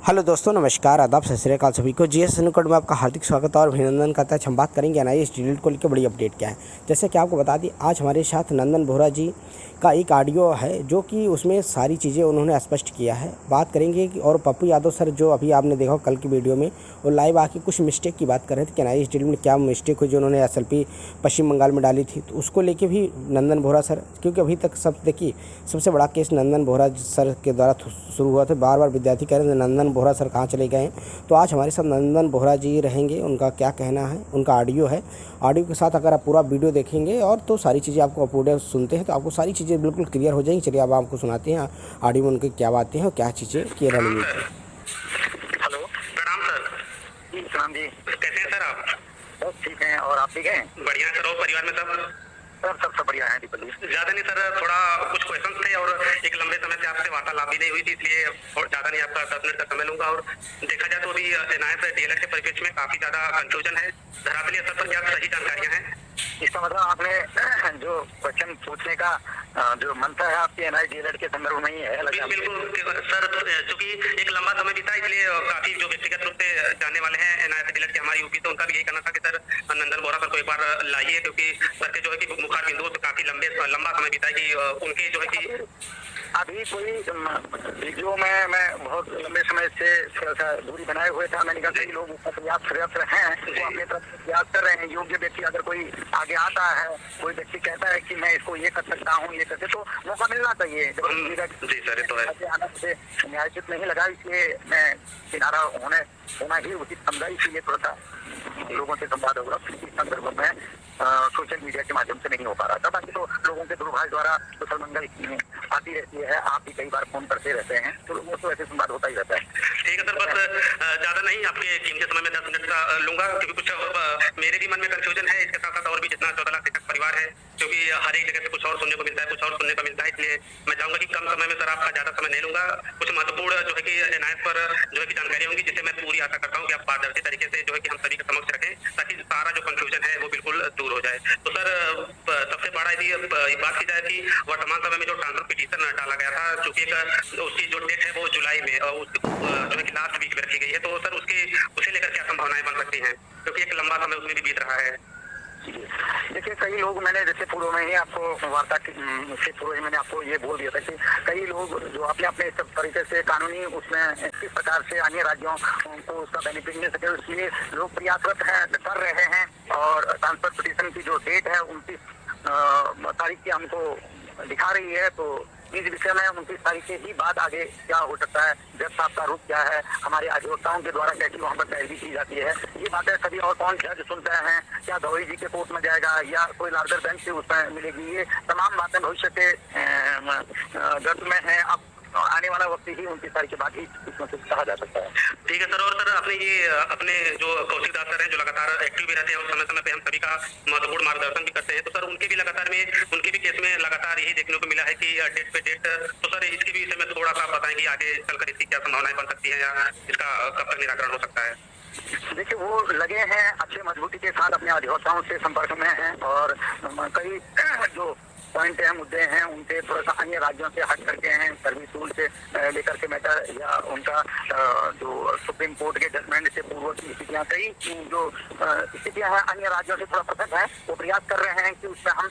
Hello दोस्तों, नमस्कार, आदाब, सत श्री अकाल सभी को। जीएस न्यूज़ में आपका हार्दिक स्वागत और अभिनंदन करता है। हम बात करेंगे एनआईए डिलीट को लेकर बड़ी अपडेट क्या है। जैसे कि आपको बता दी, आज हमारे साथ नंदन बोहरा जी का एक ऑडियो है जो कि उसमें सारी चीज़ें उन्होंने स्पष्ट किया है। बात करेंगे कि और पप्पू यादव सर जो अभी आपने देखा कल की वीडियो में, वो लाइव आके कुछ मिस्टेक की बात कर रहे थे कि एनआईए डिलीट में क्या मिस्टेक हुई जो उन्होंने एसएलपी पश्चिम बंगाल में डाली थी, तो उसको लेके भी नंदन बोहरा सर, क्योंकि अभी तक सब देखिए सबसे बड़ा केस नंदन बोहरा सर के द्वारा शुरू हुआ था। बार बार विद्यार्थी कह रहे थे नंदन बोहरा सर कहाँ चले गए। तो आज हमारे साथ नंदन बोहरा जी रहेंगे, उनका क्या कहना है, उनका ऑडियो है। ऑडियो के साथ अगर आप पूरा वीडियो देखेंगे और तो सारी चीज़ें आपको अपलोड सुनते हैं तो आपको सारी चीज़ें बिल्कुल क्लियर हो जाएंगी। चलिए अब आपको सुनाते हैं ऑडियो में उनकी क्या बातें हैं और क्या चीज़ें क्लियर रणनीति है। हेलो, प्रणाम सर। जी प्रणाम जी। कैसे हैं सर आप? बस ठीक हैं। और आप ठीक हैं? बढ़िया सर। और परिवार में सब बढ़िया है दीपक जी। ज्यादा नहीं सर, थोड़ा कुछ क्वेश्चन थे और एक लंबे समय से आपसे वार्तालाप भी नहीं हुई थी, इसलिए और ज्यादा नहीं आपका 10 मिनट का समय लूंगा। और देखा जाए तो अभी एनआईए डीएलएड के परिप्रेक्ष्य में काफी ज्यादा कंफ्यूजन है। धरातलीय स्तर पर क्या सही जानकारियां हैं? इसका मतलब आपने जो क्वेश्चन पूछने का जो मंत्र है आपके एनआईए डीएलएड के संदर्भ में ही है? बिल्कुल सर, चूंकि एक लंबा समय बीता इसलिए काफी जो व्यक्तिगत रूप से जानने वाले हैं एनआईए डीएलएड के हमारी यूपी, तो उनका भी यही कहना था कि सर नंदन बोहरा सर को एक बार लाइए, क्योंकि सर के जो है कि मुखार बिंदु तो काफी लंबा समय बीता है कि उनके जो है कि अभी कोई वीडियो में मैं बहुत लंबे समय से थोड़ा सा दूरी बनाए हुए था। मैंने कहा कई लोग उसका प्रयास हैं, वो अपने तरफ से प्रयास कर रहे हैं। योग्य व्यक्ति अगर कोई आगे आता है, कोई व्यक्ति कहता है कि मैं इसको ये कर सकता हूँ, ये करते, तो मौका मिलना चाहिए। जी सर, तो है न्यायोचित नहीं लगा, इसलिए मैं किनारा होना ही उचित समझा। इसीलिए थोड़ा सा लोगों से संवाद होगा इस संदर्भ में सोशल मीडिया के माध्यम से नहीं हो पा रहा था। बाकी तो लोगों के दूरभाष द्वारा कुशल मंगल आती रहती है, आप भी कई बार फोन करते रहते हैं, तो लोगों से ऐसे संवाद होता ही रहता है। ठीक है सर, बस ज्यादा नहीं, आपके कीमती समय में 10 मिनट का लूंगा, क्योंकि कुछ मेरे भी मन में कंफ्यूजन है। इसके साथ साथ और भी जितना 14 लाख शिक्षक परिवार है, क्योंकि हर एक जगह से कुछ और सुनने को मिलता है, कुछ और सुनने को मिलता है, इसलिए मैं चाहूंगा कि कम समय में सर आपका ज्यादा समय नहीं लूंगा। कुछ महत्वपूर्ण जो है कि एनआईए पर जो है कि जानकारी होंगी, जिससे मैं पूरी आशा करता हूँ कि आप पारदर्शी तरीके से जो है कि हम सभी के समक्ष रखें, ताकि सारा जो कंफ्यूजन है वो बिल्कुल दूर हो जाए। तो सर सबसे बड़ा यदि बात की जाए कि वर्तमान समय में जो ट्रांसफर पिटीशन डाला गया था, चूंकि उसकी जो डेट है वो जुलाई में और जो है कि लास्ट वीक में रखी गई है, तो सर उसे लेकर क्या संभावनाएं बन सकती हैं, क्योंकि एक लंबा समय उसमें भी बीत रहा है। देखिए, कई लोग, मैंने जैसे पूर्व में ही आपको वार्ता से पूर्व ही मैंने आपको ये बोल दिया था कि कई लोग जो अपने अपने सब तरीके से कानूनी उसमें किस प्रकार से अन्य राज्यों को उसका बेनिफिट मिल सके, इसलिए लोग प्रयासरत हैं, कर रहे हैं। और ट्रांसफर पिटीशन की जो डेट है 29 तारीख की हमको दिखा रही है, तो इस विषय में 29 तारीख के ही बाद आगे क्या हो सकता है, जज साहब का रूप क्या है, हमारे अधिवक्ताओं के द्वारा कैसी वहाँ पर पैरवी की जाती है, ये बातें सभी और कौन जज सुनते हैं, क्या गवई जी के कोर्ट में जाएगा या कोई लार्जर बेंच से उसमें मिलेगी, ये तमाम बातें भविष्य के गर्भ में है। अब आने वाला वक्त ही 29 तारीख के बाद ही इसमें से कहा जा सकता है। ठीक है सर। और सर आपने ये अपने जो कौशिक दास सर हैं, जो लगातार एक्टिव भी रहते हैं और समय समय पे हम सभी का महत्वपूर्ण मार्गदर्शन भी करते हैं, तो सर उनके भी केस में लगातार यही देखने को मिला है कि डेट पे डेट, तो सर इसके भी विषय में थोड़ा सा बताएं कि आगे चलकर इसकी क्या संभावनाएं बन सकती है या इसका कब तक निराकरण हो सकता है? देखिए, वो लगे हैं अच्छे मजबूती के साथ, अपने अधिवक्ताओं से संपर्क में हैं और कई जो पॉइंट है, मुद्दे हैं, उनके थोड़ा सा अन्य राज्यों से हट करके हैं। सर्विस रूल से लेकर के मैटर या उनका जो सुप्रीम कोर्ट के जजमेंट से पूर्व की स्थितियाँ, कई जो स्थितियाँ हैं अन्य राज्यों से थोड़ा पृथक है। वो प्रयास कर रहे हैं कि उसमें हम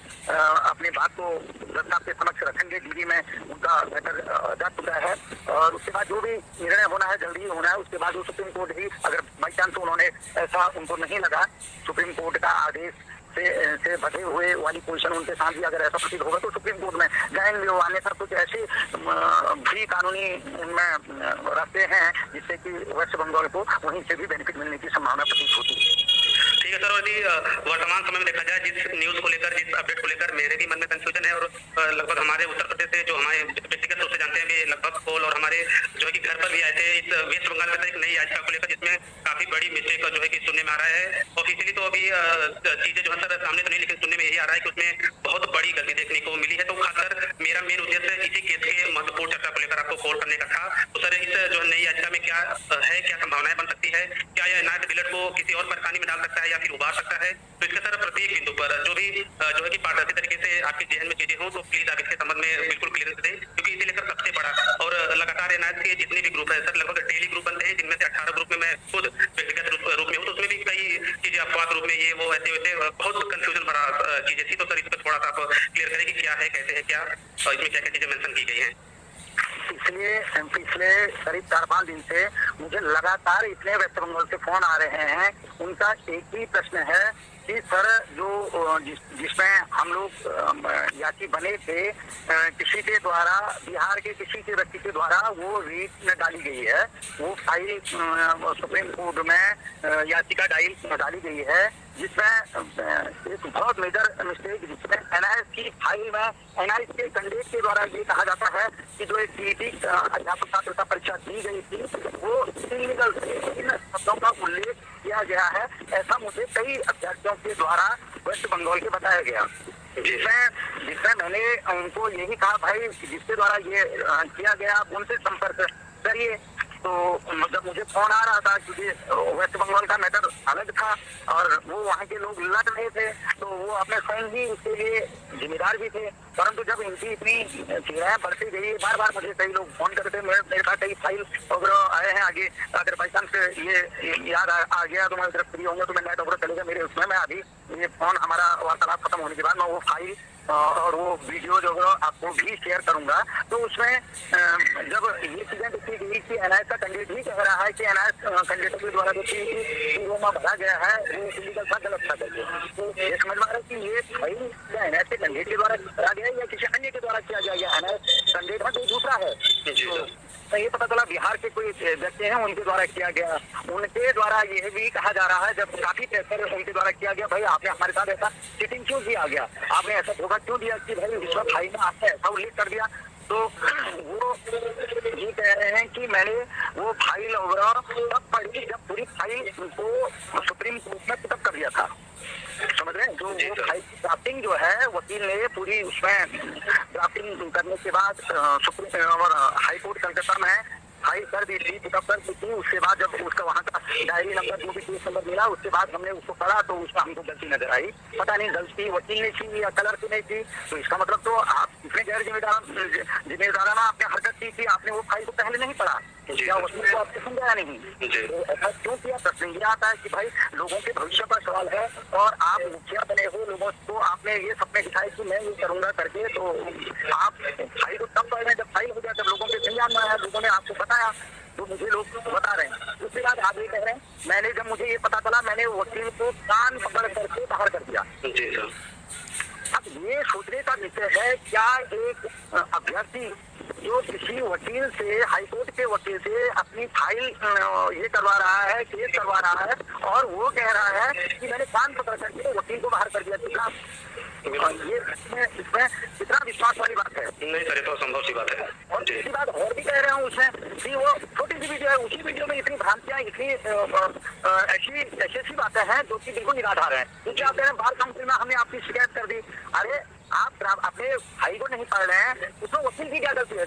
अपनी बात को जज साहब के समक्ष रखेंगे। डीडी में उनका मैटर जा चुका है और उसके बाद जो भी निर्णय होना है जल्दी ही होना है। उसके बाद वो सुप्रीम कोर्ट ही, अगर बाई चांस उन्होंने ऐसा उनको नहीं लगा, सुप्रीम कोर्ट का आदेश से बचे हुए वाली पोजीशन उनके साथ भी अगर ऐसा प्रतीत होगा, तो सुप्रीम कोर्ट में जाएंगे वो। अन्यथा कुछ ऐसे भी कानूनी उनमें रास्ते हैं जिससे कि वेस्ट बंगाल को वहीं से भी बेनिफिट मिलने की संभावना प्रतीत होती है। ठीक है सर। और यदि वर्तमान समय में देखा जाए, जिस न्यूज को लेकर, जिस अपडेट को लेकर मेरे भी मन में कंफ्यूजन है और लगभग हमारे उत्तर प्रदेश से जो हमारे व्यक्तिगत रूप से जानते हैं कि लगभग कॉल और हमारे जो है कि घर पर भी आए थे इस वेस्ट बंगाल में एक नई याचिका को लेकर, जिसमें काफी बड़ी मिस्टेक जो है कि सुनने में आ रहा है। ऑफिशियली तो अभी चीजें जो है सर सामने तो नहीं, लेकिन सुनने में यही आ रहा है कि उसमें बहुत बड़ी गलती देखने को मिली है। तो खासकर मेरा मेन उद्देश्य इसी केस के महत्वपूर्ण चर्चा को लेकर आपको कॉल करने का था। तो सर इस जो नई याचिका में क्या है, क्या संभावनाएं बन सकती है, क्या यह एनआईए डीएलएड को किसी और परेशानी में डाल सकता है या फिर उबार सकता है? तो इसके सर प्रत्येक बिंदु पर जो है कि पारदर्शी तरीके से आपके जहन में चीजें हो, तो प्लीज आप इसके संबंध में बिल्कुल क्लियरेंस दें, क्योंकि इसे लेकर सबसे बड़ा और लगातार एनआईए के जितने भी ग्रुप है सर, लगभग डेली ग्रुप बनते हैं हैं, जिनमें से 18 ग्रुप में मैं खुद व्यक्तिगत रूप में हूँ, तो उसमें भी कई चीजें अपवाद रूप में ये वो ऐसे वैसे बहुत कंफ्यूजन भरा चीजें थी। तो सर इस पर थोड़ा सा आप क्लियर करें कि क्या है, कैसे है, क्या और इसमें क्या क्या चीजें मेंशन की गई हैं। इसलिए पिछले करीब 4-5 दिन से मुझे लगातार इतने वेस्ट बंगाल से फोन आ रहे हैं। उनका एक ही प्रश्न है कि सर जो जिसमें हम लोग याची बने थे, किसी के द्वारा, बिहार के किसी के व्यक्ति के द्वारा वो रीट में डाली गई है, वो फाइल सुप्रीम कोर्ट में याचिका डाली गई है, जिसमें एक बहुत मेजर मिस्टेक, जिसमें एनआईएस की फाइल में एनआईएस के कैंडिडेट के द्वारा ये कहा जाता है कि जो एक टीईटी अध्यापक पात्रता परीक्षा दी गई थी वो इलीगल शब्दों का उल्लेख किया गया है। ऐसा मुझे कई अभ्यर्थियों के द्वारा वेस्ट बंगाल के बताया गया, जिसमें मैंने उनको यही कहा, भाई जिसके द्वारा ये किया गया आप उनसे संपर्क करिए। तो मतलब मुझे फोन आ रहा था क्योंकि वेस्ट बंगाल का मैटर अलग था और वो वहाँ के लोग लड़ रहे थे, तो वो अपने स्वयं ही उसके लिए जिम्मेदार भी थे। परंतु जब इनकी इतनी क्रियाएं बढ़ती गई, बार बार मुझे कई लोग फोन करते, मेरे पास कई फाइल वगैरह आए हैं। आगे अगर बाई चांस ये याद आ गया तो मैं फ्री होंगे तो मैं नेट वगैरह चलेगा मेरे उसमें, मैं अभी ये फोन हमारा वार्तालाप खत्म होने के बाद मैं वो फाइल और वो वीडियो जो आपको भी शेयर करूंगा। तो उसमें जब ये चीजें देखी गई कि एनआईएस का कैंडिडेट ही कह रहा है कि एनआईएस कैंडिडेट के द्वारा जो में भरा गया है वो इलीगल था, गलत था करके, तो ये समझ में आ रहा है कि ये फाइल एनआईएस के कैंडिडेट के द्वारा करा गया या किसी अन्य के द्वारा किया गया। एनआईएस कैंडिडेट है तो दूसरा है, तो ये पता चला बिहार के कोई व्यक्ति हैं उनके द्वारा किया गया। उनके द्वारा ये भी कहा जा रहा है, जब काफी प्रेशर उनके द्वारा किया गया, भाई आपने हमारे साथ ऐसा चीटिंग क्यों किया गया, आपने ऐसा धोखा क्यों दिया कि भाई विश्व फाइल में आपने ऐसा उल्लेख कर दिया। तो वो ये कह रहे हैं कि मैंने वो फाइल वगैरह तब पढ़ी जब पूरी फाइल को सुप्रीम कोर्ट में पुटअप कर दिया था, समझ रहे हैं। जो वो फाइल की ड्राफ्टिंग जो है वकील ने पूरी उसमें ड्राफ्टिंग करने के बाद सुप्रीम और हाई कोर्ट कलकत्ता में फाइल कर दी थी, पिकअप कर दी थी। उसके बाद जब उसका वहाँ का डायरी नंबर जो भी केस नंबर मिला, उसके बाद हमने उसको पढ़ा तो उसका हमको गलती नजर आई। पता नहीं गलती वकील ने की या कलर की नहीं की, तो इसका मतलब तो आप इतने गैर जिम्मेदाराना आपने हरकत की थी, आपने वो फाइल को पहले नहीं पढ़ा या वकील को आपको समझाया नहीं। तो ऐसा क्यों किया? प्रश्न ये आता है कि भाई लोगों के भविष्य का सवाल है और आप मुखिया बने हो, लोगों को आपने ये सपने दिखाए कि मैं ये करूंगा करके, तो आप फाइल को तब पढ़ रहे हैं जब फाइल हो गया, जब लोगों के संज्ञान में आया, लोगों ने आपको बताया, तो मुझे लोग बता रहे हैं। उसके बाद आप ये कह रहे हैं, मैंने जब मुझे ये पता चला मैंने वकील को कान पकड़ करके बाहर कर दिया। अब ये सोचने का विषय है, क्या एक अभ्यर्थी जो किसी वकील से, हाईकोर्ट के वकील से अपनी फाइल ये करवा रहा है, केस करवा रहा है, और वो कह रहा है कि मैंने कान पकड़ करके वकील को बाहर कर दिया, कितना ये इसमें कितना विश्वास वाली बात है? नहीं सर, ये तो संभव सी बात है। और दूसरी बात और भी कह रहा हूँ उसमें कि वो छोटी सी वीडियो है, उसी वीडियो में इतनी भ्रांतियां, इतनी ऐसी बातें हैं जो कि बिल्कुल निराधार है। क्योंकि आप कह रहे हैं बार काउंसिल में हमने आपकी शिकायत कर दी, अरे आप अपने भाई को नहीं पढ़ रहे हैं, उसमें वकील की क्या गलती है?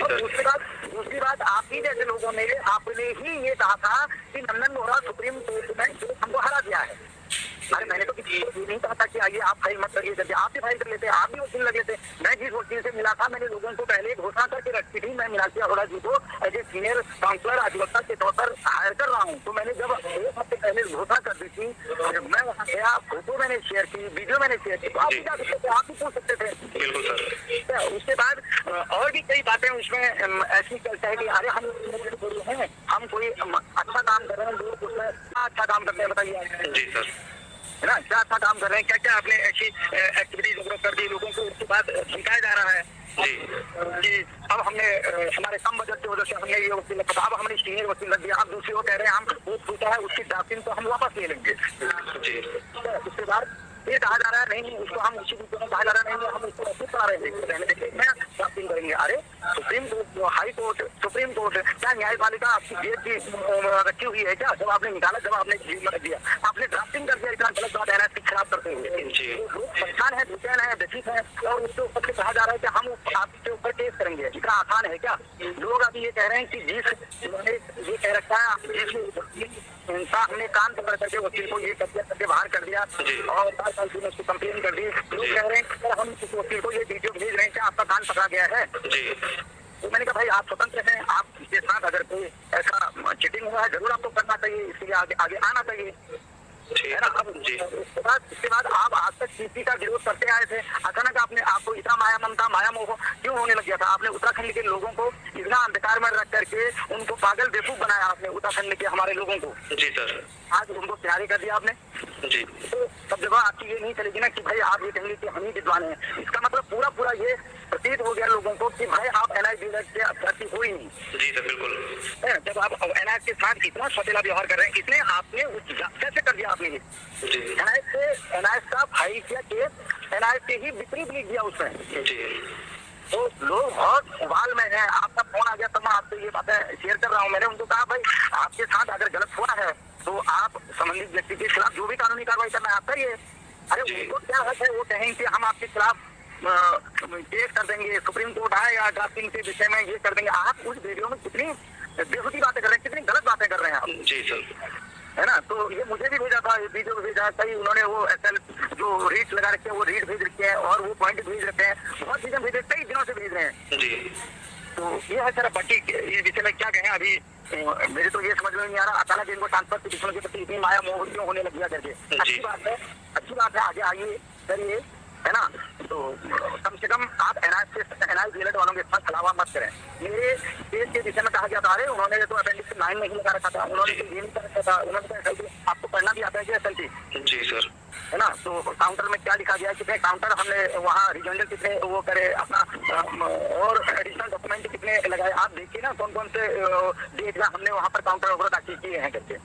और दूसरी बात आप ही जैसे लोगों ने, आपने ही ये कहा था कि नंदन बोहरा सुप्रीम कोर्ट में हमको हरा दिया है। अरे मैंने तो किसी को नहीं कहा था कि आइए आप फाइल मत करिए करके, आप भी फाइल कर लेते, आप भी वकील लग लेते। मैं जिस वकील से मिला था, मैंने लोगों को पहले घोषणा करके रखी थी, मैं मीनाक्षी अरोड़ा जी को एज ए सीनियर काउंसलर अधिवक्ता के तौर पर हायर कर रहा हूँ। तो मैंने जब 1 हफ्ते पहले घोषणा कर दी थी, मैं वहाँ गया, फोटो मैंने शेयर की, वीडियो मैंने शेयर की, तो आप भी जा सकते थे, आप भी पूछ सकते थे। बिल्कुल सर। उसके बाद और भी कई बातें उसमें ऐसी चलता है कि अरे हम कोई अच्छा काम कर रहे हैं, लोग उसमें अच्छा काम करते हैं, बताइए। जी सर। है ना, क्या अच्छा काम कर रहे हैं, क्या क्या आपने ऐसी एक्टिविटीज कर दी लोगों को, उसके बाद सिखाया जा रहा है कि अब हमने हमारे कम बजट की वजह से हमने ये वकील रखा, अब हमने सीनियर वकील रख दिया, अब दूसरी वो कह रहे हैं हम वो छूटा है उसकी ड्राफ्टिंग तो हम वापस ले लेंगे। उसके बाद फिर कहा जा रहा है नहीं उसको हम उसी में कहा जा रहा है नहीं हम उसको वापस करा रहे हैं, ड्राफ्टिंग करेंगे। अरे supreme court, high court, supreme court, क्या न्यायपालिका आपकी जेब की रखी हुई है क्या? जब आपने निकाला, जब आपने जेब में रख दिया, आपने ड्राफ्टिंग कर दिया, इतना गलत बात है ना, खराब करते हुए लोग परेशान है, बेचैन है, व्यथित है, और उसके ऊपर से कहा जा रहा है कि हम आपके ऊपर केस करेंगे। इतना आसान है क्या? लोग अभी ये कह रहे हैं कि जिस उन्होंने ये कह रखा है, जिस हमने कान पकड़ करके वकील को ये करके बाहर कर दिया और ने उसको कंप्लेन कर दी, लोग कह रहे हैं कि हम इस वकील को ये वीडियो भेज रहे हैं कि आपका कान पकड़ा गया है। तो मैंने कहा भाई आप स्वतंत्र हैं, आपके साथ अगर कोई ऐसा चीटिंग हुआ है जरूर आपको करना चाहिए, इसलिए आगे आगे आना चाहिए, है ना। अब इसके बाद आप आज तक किसी का विरोध करते आए थे, अचानक आपको इतना माया ममता माया मोह क्यों होने लग गया था? आपने उत्तराखंड के लोगों को इतना अंधकार में रख करके उनको पागल बेवकूफ बनाया आपने, उत्तराखंड के हमारे लोगों को। जी सर। आज उनको प्यारे कर दिया आपने। जी। तो सब जगह आपकी ये नहीं चलेगी ना कि भाई आप ये कहेंगे कि हम ही विद्वान हैं। इसका मतलब पूरा ये प्रतीत हो गया लोगों को कि भाई आप एनआईटी के अभ्यर्थी हो ही नहीं। जी सर बिल्कुल। जब आप एनआईटी के साथ इतना सौतेला व्यवहार कर रहे हैं, इसलिए आपने कैसे कर दिया आपने ये? एनआईटी का फाइल किया केस, एनआईटी ही विपरीत लिख दिया उसमें। जी। तो लोग बहुत उबाल में हैं। आपका फोन आ गया तब मैं आपसे ये बातें शेयर कर रहा हूँ। मैंने उनको कहा भाई आपके साथ अगर गलत हुआ है तो आप संबंधित व्यक्ति के खिलाफ जो भी कानूनी कार्रवाई करना है आप करिए। अरे उनको क्या हक है वो कहें कि हम आपके खिलाफ केस कर देंगे, सुप्रीम कोर्ट आए या ड्राफ्टिंग के विषय में ये कर देंगे। आप उस वीडियो में कितनी बेहूदी बातें कर रहे हैं, कितनी गलत बातें कर रहे हैं आप। जी सर। है ना। तो ये मुझे भी भेजा था, ये वीडियो भेजा था, उन्होंने वो एसएल जो रीड लगा रखे हैं वो रीड भेज रखे हैं और वो पॉइंट भेज रखे हैं, बहुत चीजें भेज रहे, कई दिनों से भेज रहे हैं। जी। तो ये है सर। बाकी ये विषय में क्या कहें अभी मेरे तो ये समझ में नहीं आ रहा, अचानक इनको ट्रांसफर के दुश्मन के प्रति इतनी माया मोह क्यों होने लग गया करके। अच्छी बात है, आगे आइए करिए, है ना। तो कम से कम आप एनआई वालों के साथ खिलावा मत करें। मेरे केस के विषय में कहा गया था, अरे उन्होंने तो अपेंडिक्स 9 नहीं लगा रखा था, उन्होंने तो ये नहीं कर रखा था, उन्होंने आपको पढ़ना भी आता है एसएलटी? जी सर। है ना। तो काउंटर में क्या लिखा गया है, कितने काउंटर हमने वहाँ रिजोनल कितने वो करे अपना और एडिशनल डॉक्यूमेंट कितने लगाए, आप देखिए ना कौन कौन से डेट का हमने वहाँ पर काउंटर वगैरह दाखिल किए हैं करके।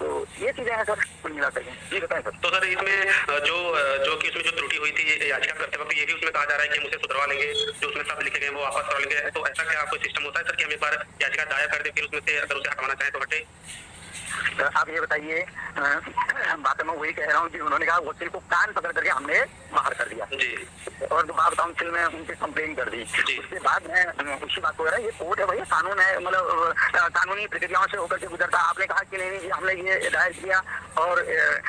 तो ये चीजें हैं सर कुल मिलाकर। जी बताएं सर। तो सर इसमें जो कि इसमें जो त्रुटि हुई थी याचिका करते वक्त ये भी उसमें कहा जा रहा है कि हम उसे सुधरवा लेंगे, जो उसमें शब्द लिखे गए वो वापस करवा लेंगे। तो ऐसा क्या कोई सिस्टम होता है सर कि हम एक बार याचिका दायर कर दे फिर उसमें से अगर उसे हटवाना चाहें तो हटे? आप ये बताइए, बात मैं वही कह रहा हूँ कि उन्होंने कहा वकील को कान पकड़ करके हमने बाहर कर दिया जी। और बार काउंसिल में उनकी कंप्लेन कर दी। उसके बाद मैं उसी बात को कह रहा है, ये कोर्ट है भैया, कानून है, मतलब कानूनी प्रक्रियाओं से होकर के गुजरता। आपने कहा कि नहीं हमने ये दायर किया और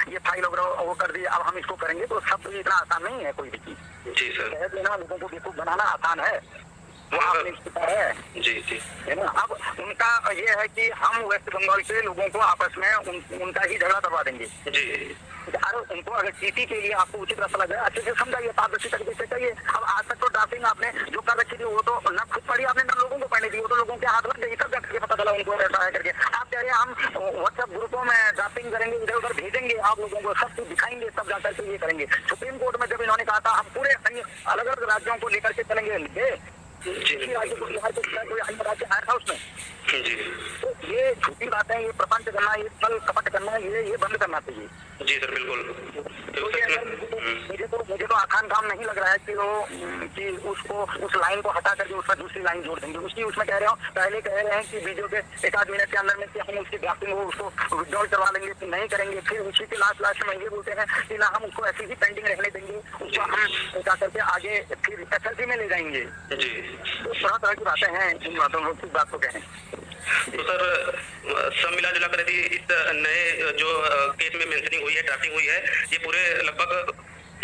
ये फाइल वगैरह वो कर दी, अब हम इसको करेंगे, तो सब इतना आसान नहीं है कोई भी चीज। जी सर। कह देना लोगों को बेवकूफ बनाना आसान है, वो आपने है। जी जी। है ना। अब उनका ये है कि हम वेस्ट बंगाल के लोगों को आपस में उनका ही झगड़ा करवा देंगे। जी। अरे उनको अगर टीटी के लिए आपको उचित रास्ता लगे अच्छे से समझाइए, पारदर्शी तरीके से चाहिए। अब आज तक तो ड्राफ्टिंग आपने जो कर रखी थी वो तो न खुद पढ़ी आपने न लोगों को पढ़ने दी, वो तो लोगों के हाथ लग गई, तब जाकर पता चला उनको ऐसा है करके। आप कह रहे हैं हम व्हाट्सएप ग्रुपों में ड्राफ्टिंग करेंगे, इधर उधर भेजेंगे, आप लोगों को सब कुछ दिखाएंगे, तब जाकर के ये करेंगे। सुप्रीम कोर्ट में जब इन्होंने कहा था हम पूरे अलग अलग राज्यों को लेकर के चलेंगे, राज्य को बिहार को कोई अन्य राज्य आया था उसमें। जी। तो ये झूठी बातें, ये प्रपंच करना, ये छल कपट करना, ये बंद करना चाहिए। जी सर बिल्कुल। तो मुझे तो आसान काम नहीं लग रहा है कि उसको उस लाइन को हटा करके उस पर दूसरी लाइन जोड़ देंगे। उसमें कह रहे हो, पहले कह रहे हैं कि वीडियो के 1-8 मिनट के अंदर में कि हम उसकी ड्राफ्टिंग उसको विड्रॉल करवा लेंगे, फिर नहीं करेंगे, फिर उसी के लास्ट में ये बोलते हैं कि ना हम उसको ऐसी ही पेंडिंग रहने देंगे, उसको हम जा करके आगे फिर एसएलसी में ले जाएंगे। जी। तो तरह की बातें हैं, इन बातों को किस बात को कहें। तो सर सब मिला जुला कर यदि इस नए जो केस में मेंशनिंग हुई है, ड्राफ्टिंग हुई है, ये पूरे लगभग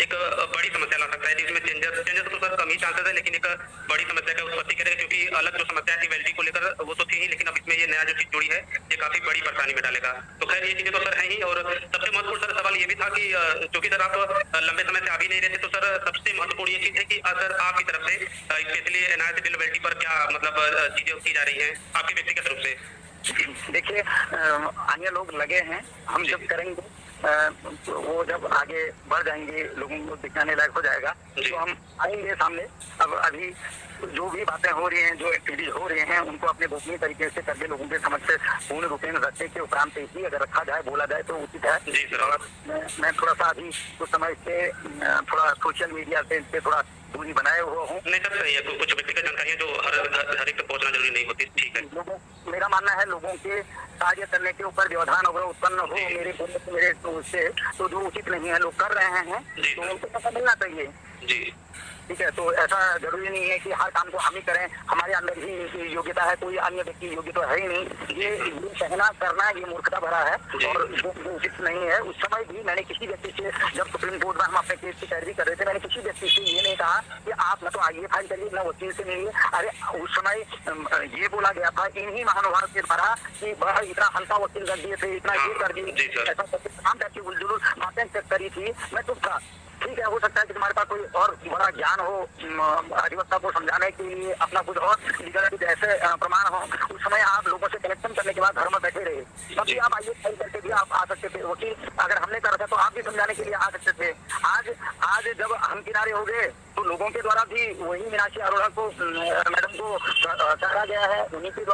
एक बड़ी समस्या ला सकता है। इसमें चेंजेस तो सर कम ही चांसेस है, लेकिन एक बड़ी समस्या का उत्पत्ति करेगा, क्योंकि अलग जो समस्या थी वैलिडिटी को लेकर वो तो थी ही, लेकिन अब इसमें ये नया जो चीज जुड़ी है ये काफी बड़ी परेशानी में डालेगा। तो खैर ये चीजें तो सर है ही। और सबसे महत्वपूर्ण सर सवाल ये भी था कि चूंकि सर आप लंबे समय से आ भी नहीं रहे थे, तो सर सबसे महत्वपूर्ण ये चीज है कि अगर आपकी तरफ से स्पेशली एनआरसी बिल वैलिडिटी पर क्या मतलब चीजें की जा रही है आपके व्यक्तिगत रूप से? देखिए अन्य लोग लगे हैं, हम जब करेंगे वो जब आगे बढ़ जाएंगे, लोगों को दिखाने लायक हो जाएगा तो हम आएंगे सामने। अब अभी जो भी बातें हो रही हैं, जो एक्टिविटीज हो रही हैं, उनको अपने गोपनीय तरीके से करके लोगों के समझ से पूर्ण रूपेण रखने के उपरांत ही अगर रखा जाए, बोला जाए तो उचित है। और मैं थोड़ा सा अभी कुछ समय से थोड़ा सोशल मीडिया से इससे थोड़ा दूरी बनाए हुआ हूँ। नहीं सर सही है, कुछ व्यक्तिगत जानकारियां जो हर एक तक पहुंचना जरूरी नहीं होती। ठीक है। मेरा मानना है लोगों के कार्य करने के ऊपर व्यवधान अगर उत्पन्न हो मेरे उससे, तो जो उचित नहीं है लोग कर रहे हैं तो उनको पता मिलना चाहिए। जी। ठीक है, तो ऐसा जरूरी नहीं है कि हर काम को हम ही करें, हमारे अंदर ही योग्यता है, कोई अन्य व्यक्ति योग्य तो है ही नहीं। ये कहना करना ये मूर्खता भरा है और जो उचित नहीं है। उस समय भी मैंने किसी व्यक्ति से, जब सुप्रीम कोर्ट में हम अपने केस की पैरवी कर रहे थे, मैंने किसी व्यक्ति से ये नहीं कहा कि आप न तो आइए फाइल करिए न वकील से मिलिए। अरे उस समय ये बोला गया था इन्हीं महानुभाव के द्वारा कि वह इतना हल्का वकील कर दिए थे, इतना ये कर दिए, ऐसा तमाम टाइप की उलझुल बातें करी थी। मैं चुप था। ठीक है, हो सकता है कि तुम्हारे पास कोई और बड़ा ज्ञान हो अधिवक्ता को समझाने के लिए, अपना कुछ और लीगल कुछ ऐसे प्रमाण हो। उस समय आप लोगों से कलेक्शन करने के बाद घर में बैठे रहे, तभी आप आइए फाइल करके भी आप आ सकते थे। वकील अगर हमने करा था तो आप भी समझाने के लिए आ सकते थे। आज जब हम किनारे हो गए तो लोगों के द्वारा भी वही मीनाक्षी अरोड़ा को मैडम को कहा गया है, उन्हीं के द्वारा